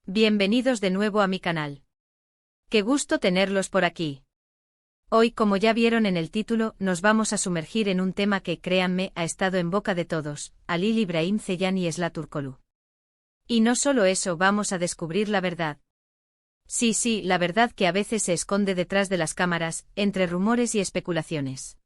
Bienvenidos de nuevo a mi canal. Qué gusto tenerlos por aquí. Hoy, como ya vieron en el título, nos vamos a sumergir en un tema que, créanme, ha estado en boca de todos: Halil İbrahim Ceylan y Esla Turkoglu. Y no solo eso, vamos a descubrir la verdad. Sí, la verdad que a veces se esconde detrás de las cámaras, entre rumores y especulaciones.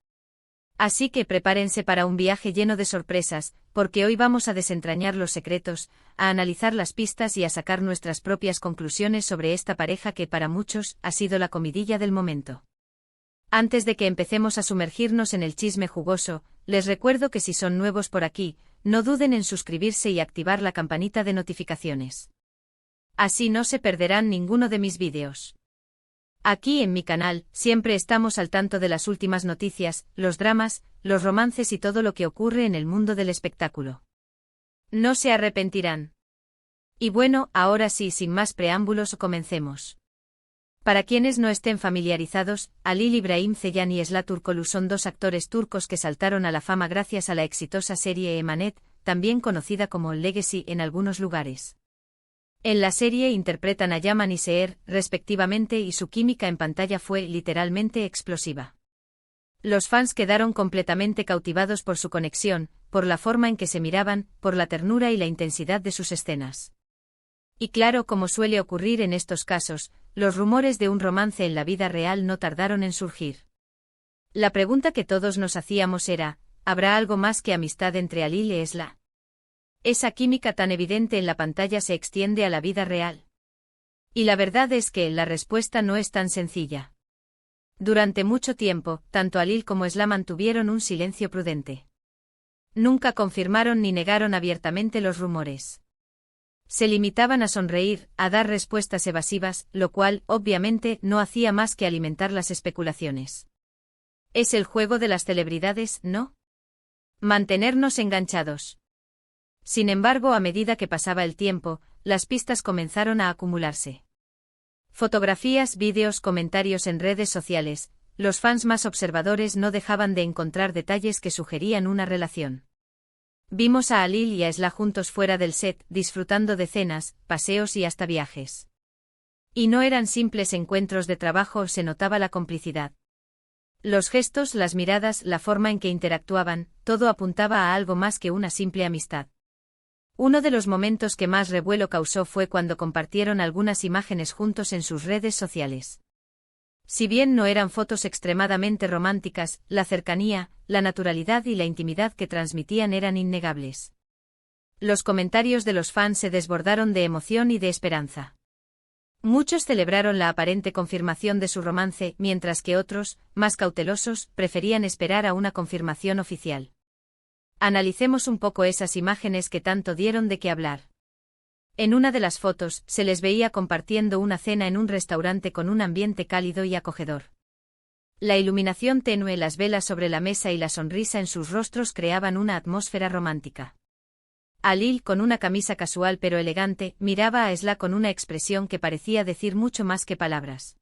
Así que prepárense para un viaje lleno de sorpresas, porque hoy vamos a desentrañar los secretos, a analizar las pistas y a sacar nuestras propias conclusiones sobre esta pareja que para muchos ha sido la comidilla del momento. Antes de que empecemos a sumergirnos en el chisme jugoso, les recuerdo que si son nuevos por aquí, no duden en suscribirse y activar la campanita de notificaciones. Así no se perderán ninguno de mis vídeos. Aquí en mi canal, siempre estamos al tanto de las últimas noticias, los dramas, los romances y todo lo que ocurre en el mundo del espectáculo. No se arrepentirán. Y bueno, ahora sí, sin más preámbulos, comencemos. Para quienes no estén familiarizados, Halil İbrahim Ceylan y Esla Turkoglu son dos actores turcos que saltaron a la fama gracias a la exitosa serie Emanet, también conocida como Legacy en algunos lugares. En la serie interpretan a Yaman y Seher, respectivamente, y su química en pantalla fue literalmente explosiva. Los fans quedaron completamente cautivados por su conexión, por la forma en que se miraban, por la ternura y la intensidad de sus escenas. Y claro, como suele ocurrir en estos casos, los rumores de un romance en la vida real no tardaron en surgir. La pregunta que todos nos hacíamos era: ¿habrá algo más que amistad entre Halil y Esla? ¿Esa química tan evidente en la pantalla se extiende a la vida real? Y la verdad es que la respuesta no es tan sencilla. Durante mucho tiempo, tanto Halil como Esla mantuvieron un silencio prudente. Nunca confirmaron ni negaron abiertamente los rumores. Se limitaban a sonreír, a dar respuestas evasivas, lo cual, obviamente, no hacía más que alimentar las especulaciones. Es el juego de las celebridades, ¿no? Mantenernos enganchados. Sin embargo, a medida que pasaba el tiempo, las pistas comenzaron a acumularse. Fotografías, vídeos, comentarios en redes sociales, los fans más observadores no dejaban de encontrar detalles que sugerían una relación. Vimos a Halil y a Esla juntos fuera del set, disfrutando de cenas, paseos y hasta viajes. Y no eran simples encuentros de trabajo, se notaba la complicidad. Los gestos, las miradas, la forma en que interactuaban, todo apuntaba a algo más que una simple amistad. Uno de los momentos que más revuelo causó fue cuando compartieron algunas imágenes juntos en sus redes sociales. Si bien no eran fotos extremadamente románticas, la cercanía, la naturalidad y la intimidad que transmitían eran innegables. Los comentarios de los fans se desbordaron de emoción y de esperanza. Muchos celebraron la aparente confirmación de su romance, mientras que otros, más cautelosos, preferían esperar a una confirmación oficial. Analicemos un poco esas imágenes que tanto dieron de qué hablar. En una de las fotos, se les veía compartiendo una cena en un restaurante con un ambiente cálido y acogedor. La iluminación tenue, las velas sobre la mesa y la sonrisa en sus rostros creaban una atmósfera romántica. Halil, con una camisa casual pero elegante, miraba a Esla con una expresión que parecía decir mucho más que palabras.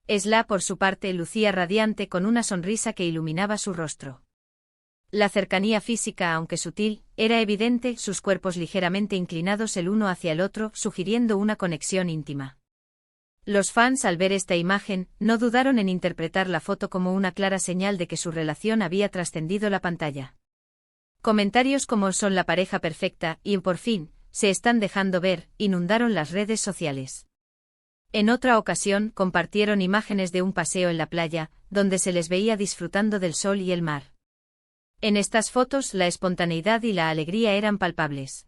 Esla, por su parte, lucía radiante con una sonrisa que iluminaba su rostro. La cercanía física, aunque sutil, era evidente, sus cuerpos ligeramente inclinados el uno hacia el otro, sugiriendo una conexión íntima. Los fans, al ver esta imagen, no dudaron en interpretar la foto como una clara señal de que su relación había trascendido la pantalla. Comentarios como "son la pareja perfecta" y "por fin, se están dejando ver" inundaron las redes sociales. En otra ocasión, compartieron imágenes de un paseo en la playa, donde se les veía disfrutando del sol y el mar. En estas fotos, la espontaneidad y la alegría eran palpables.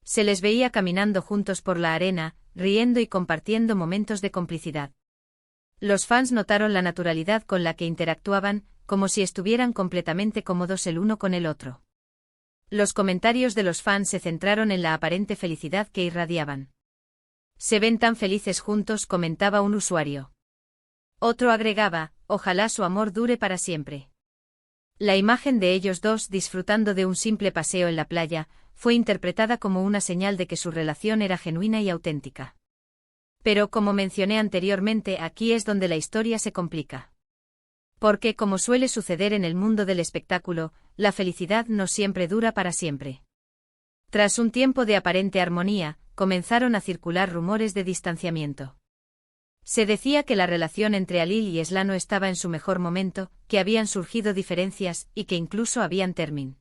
Se les veía caminando juntos por la arena, riendo y compartiendo momentos de complicidad. Los fans notaron la naturalidad con la que interactuaban, como si estuvieran completamente cómodos el uno con el otro. Los comentarios de los fans se centraron en la aparente felicidad que irradiaban. "Se ven tan felices juntos", comentaba un usuario. Otro agregaba: "Ojalá su amor dure para siempre". La imagen de ellos dos disfrutando de un simple paseo en la playa fue interpretada como una señal de que su relación era genuina y auténtica. Pero, como mencioné anteriormente, aquí es donde la historia se complica. Porque, como suele suceder en el mundo del espectáculo, la felicidad no siempre dura para siempre. Tras un tiempo de aparente armonía, comenzaron a circular rumores de distanciamiento. Se decía que la relación entre Alil y Esla no estaba en su mejor momento, que habían surgido diferencias y que incluso habían terminado.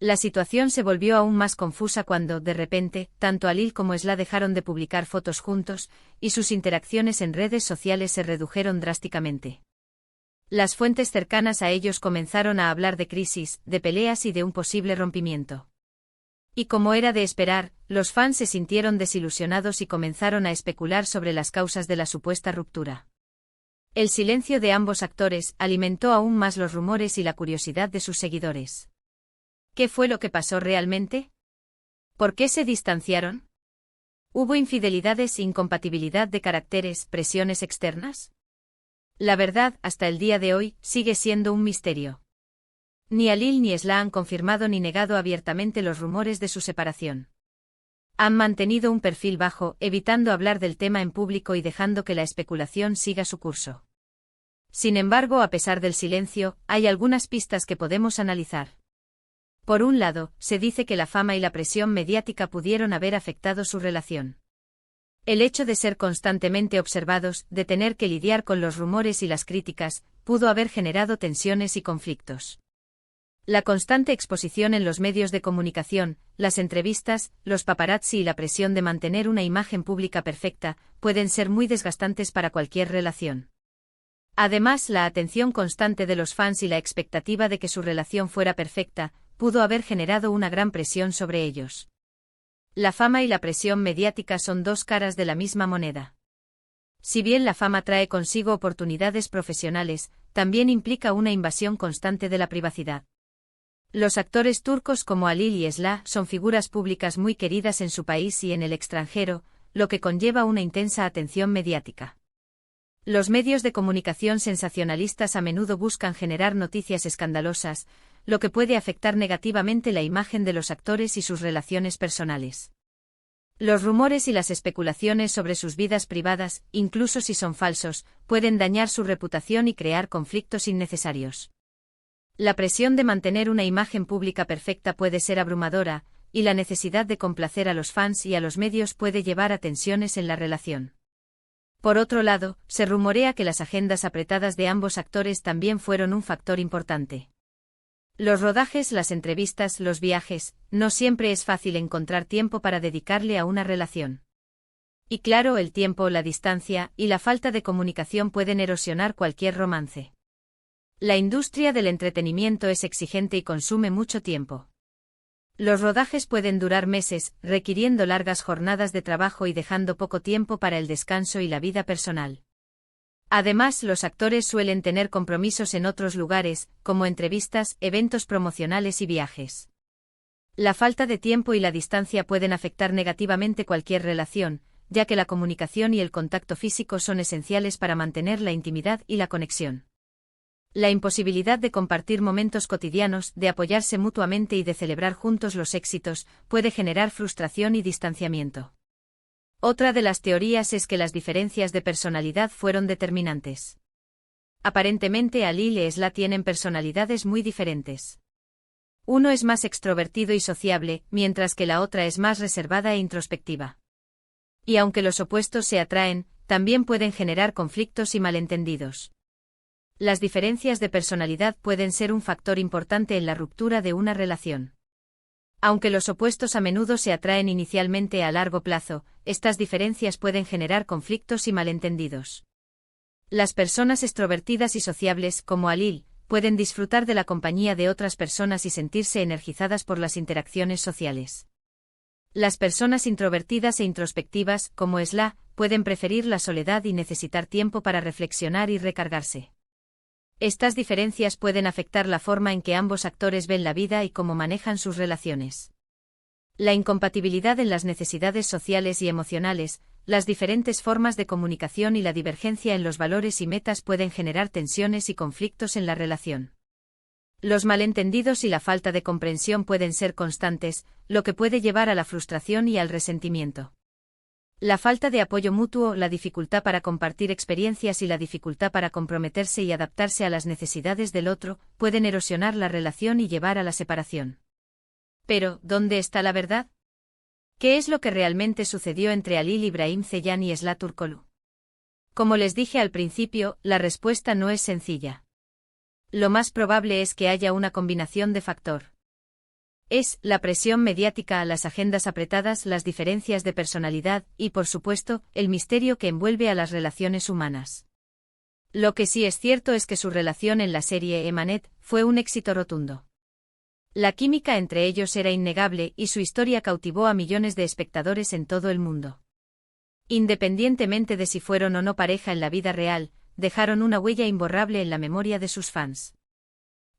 La situación se volvió aún más confusa cuando, de repente, tanto Alil como Esla dejaron de publicar fotos juntos, y sus interacciones en redes sociales se redujeron drásticamente. Las fuentes cercanas a ellos comenzaron a hablar de crisis, de peleas y de un posible rompimiento. Y como era de esperar, los fans se sintieron desilusionados y comenzaron a especular sobre las causas de la supuesta ruptura. El silencio de ambos actores alimentó aún más los rumores y la curiosidad de sus seguidores. ¿Qué fue lo que pasó realmente? ¿Por qué se distanciaron? ¿Hubo infidelidades, incompatibilidad de caracteres, presiones externas? La verdad, hasta el día de hoy, sigue siendo un misterio. Ni Alil ni Esla han confirmado ni negado abiertamente los rumores de su separación. Han mantenido un perfil bajo, evitando hablar del tema en público y dejando que la especulación siga su curso. Sin embargo, a pesar del silencio, hay algunas pistas que podemos analizar. Por un lado, se dice que la fama y la presión mediática pudieron haber afectado su relación. El hecho de ser constantemente observados, de tener que lidiar con los rumores y las críticas, pudo haber generado tensiones y conflictos. La constante exposición en los medios de comunicación, las entrevistas, los paparazzi y la presión de mantener una imagen pública perfecta, pueden ser muy desgastantes para cualquier relación. Además, la atención constante de los fans y la expectativa de que su relación fuera perfecta, pudo haber generado una gran presión sobre ellos. La fama y la presión mediática son dos caras de la misma moneda. Si bien la fama trae consigo oportunidades profesionales, también implica una invasión constante de la privacidad. Los actores turcos como Alil y Esla son figuras públicas muy queridas en su país y en el extranjero, lo que conlleva una intensa atención mediática. Los medios de comunicación sensacionalistas a menudo buscan generar noticias escandalosas, lo que puede afectar negativamente la imagen de los actores y sus relaciones personales. Los rumores y las especulaciones sobre sus vidas privadas, incluso si son falsos, pueden dañar su reputación y crear conflictos innecesarios. La presión de mantener una imagen pública perfecta puede ser abrumadora, y la necesidad de complacer a los fans y a los medios puede llevar a tensiones en la relación. Por otro lado, se rumorea que las agendas apretadas de ambos actores también fueron un factor importante. Los rodajes, las entrevistas, los viajes, no siempre es fácil encontrar tiempo para dedicarle a una relación. Y claro, el tiempo, la distancia y la falta de comunicación pueden erosionar cualquier romance. La industria del entretenimiento es exigente y consume mucho tiempo. Los rodajes pueden durar meses, requiriendo largas jornadas de trabajo y dejando poco tiempo para el descanso y la vida personal. Además, los actores suelen tener compromisos en otros lugares, como entrevistas, eventos promocionales y viajes. La falta de tiempo y la distancia pueden afectar negativamente cualquier relación, ya que la comunicación y el contacto físico son esenciales para mantener la intimidad y la conexión. La imposibilidad de compartir momentos cotidianos, de apoyarse mutuamente y de celebrar juntos los éxitos, puede generar frustración y distanciamiento. Otra de las teorías es que las diferencias de personalidad fueron determinantes. Aparentemente Alil y Esla tienen personalidades muy diferentes. Uno es más extrovertido y sociable, mientras que la otra es más reservada e introspectiva. Y aunque los opuestos se atraen, también pueden generar conflictos y malentendidos. Las diferencias de personalidad pueden ser un factor importante en la ruptura de una relación. Aunque los opuestos a menudo se atraen inicialmente a largo plazo, estas diferencias pueden generar conflictos y malentendidos. Las personas extrovertidas y sociables, como Alil, pueden disfrutar de la compañía de otras personas y sentirse energizadas por las interacciones sociales. Las personas introvertidas e introspectivas, como Esla, pueden preferir la soledad y necesitar tiempo para reflexionar y recargarse. Estas diferencias pueden afectar la forma en que ambos actores ven la vida y cómo manejan sus relaciones. La incompatibilidad en las necesidades sociales y emocionales, las diferentes formas de comunicación y la divergencia en los valores y metas pueden generar tensiones y conflictos en la relación. Los malentendidos y la falta de comprensión pueden ser constantes, lo que puede llevar a la frustración y al resentimiento. La falta de apoyo mutuo, la dificultad para compartir experiencias y la dificultad para comprometerse y adaptarse a las necesidades del otro, pueden erosionar la relación y llevar a la separación. Pero, ¿dónde está la verdad? ¿Qué es lo que realmente sucedió entre Halil Ibrahim Ceylan y Esla Turkoglu? Como les dije al principio, la respuesta no es sencilla. Lo más probable es que haya una combinación de factor. Es la presión mediática a las agendas apretadas, las diferencias de personalidad y, por supuesto, el misterio que envuelve a las relaciones humanas. Lo que sí es cierto es que su relación en la serie Emanet fue un éxito rotundo. La química entre ellos era innegable y su historia cautivó a millones de espectadores en todo el mundo. Independientemente de si fueron o no pareja en la vida real, dejaron una huella imborrable en la memoria de sus fans.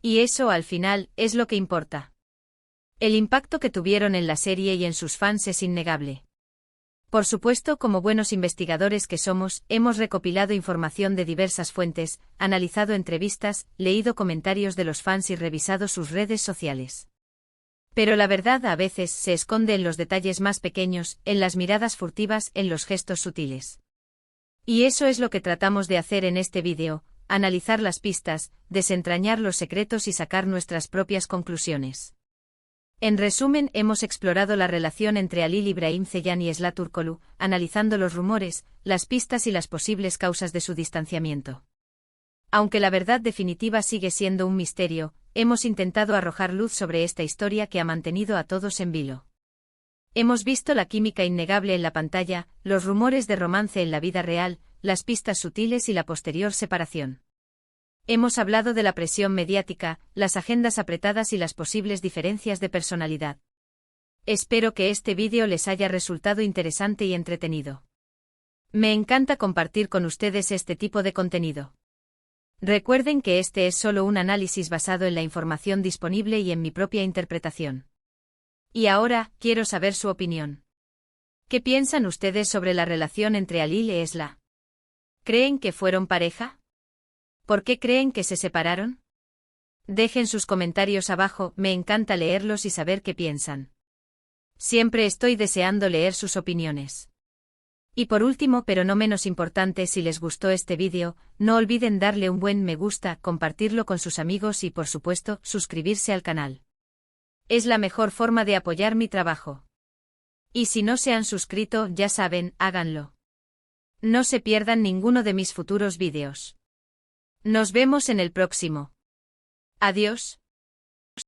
Y eso, al final, es lo que importa. El impacto que tuvieron en la serie y en sus fans es innegable. Por supuesto, como buenos investigadores que somos, hemos recopilado información de diversas fuentes, analizado entrevistas, leído comentarios de los fans y revisado sus redes sociales. Pero la verdad a veces se esconde en los detalles más pequeños, en las miradas furtivas, en los gestos sutiles. Y eso es lo que tratamos de hacer en este vídeo, analizar las pistas, desentrañar los secretos y sacar nuestras propias conclusiones. En resumen, hemos explorado la relación entre Halil Ibrahim Ceylan y Esla Turkoglu, analizando los rumores, las pistas y las posibles causas de su distanciamiento. Aunque la verdad definitiva sigue siendo un misterio, hemos intentado arrojar luz sobre esta historia que ha mantenido a todos en vilo. Hemos visto la química innegable en la pantalla, los rumores de romance en la vida real, las pistas sutiles y la posterior separación. Hemos hablado de la presión mediática, las agendas apretadas y las posibles diferencias de personalidad. Espero que este vídeo les haya resultado interesante y entretenido. Me encanta compartir con ustedes este tipo de contenido. Recuerden que este es solo un análisis basado en la información disponible y en mi propia interpretación. Y ahora, quiero saber su opinión. ¿Qué piensan ustedes sobre la relación entre Halil y Esla? ¿Creen que fueron pareja? ¿Por qué creen que se separaron? Dejen sus comentarios abajo, me encanta leerlos y saber qué piensan. Siempre estoy deseando leer sus opiniones. Y por último, pero no menos importante, si les gustó este vídeo, no olviden darle un buen me gusta, compartirlo con sus amigos y, por supuesto, suscribirse al canal. Es la mejor forma de apoyar mi trabajo. Y si no se han suscrito, ya saben, háganlo. No se pierdan ninguno de mis futuros vídeos. Nos vemos en el próximo. Adiós.